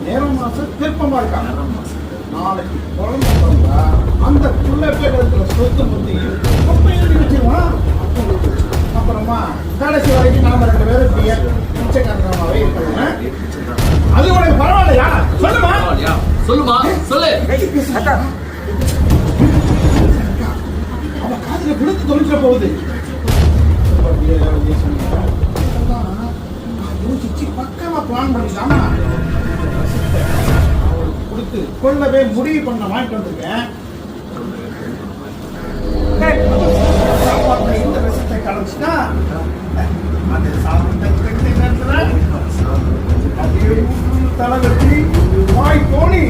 நேரம் மாசம் திருப்பமா இருக்காங்க. நாளைக்கு குழந்தை பிறந்தா அந்த புள்ள பேர் இருக்கிற சொத்து முத்தி வச்சிருவான். அப்புறமா கடைசி வரைக்கும் நாம 2 பேரும் பிச்சைக்காரமாவே இருக்காங்க. அது உனக்கு பரவாயில்லையா? சொல்லுமா சொல்லுமா சொல்லு. அவன் காதுல விழுந்து தொலைச்சிட போகுது. பக்கமா பிளான் பண்ணிட்டாமா கொடுத்து கொள்ளவே முடிவு பண்ண வாங்கிட்டு வந்திருக்கேன். இந்த விஷத்தை கலைச்சுட்டா அந்த தலைவர்த்தி வாய் தோணி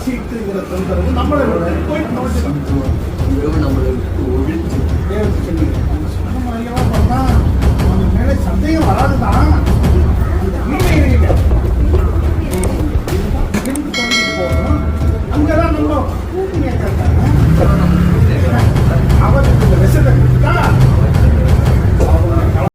சீட்டுங்கிற தொந்தரவு நம்மளை போயிட்டு சொன்ன மாதிரியெல்லாம் பண்ணா அவன் மேலே சந்தேகம் வராதுதான்.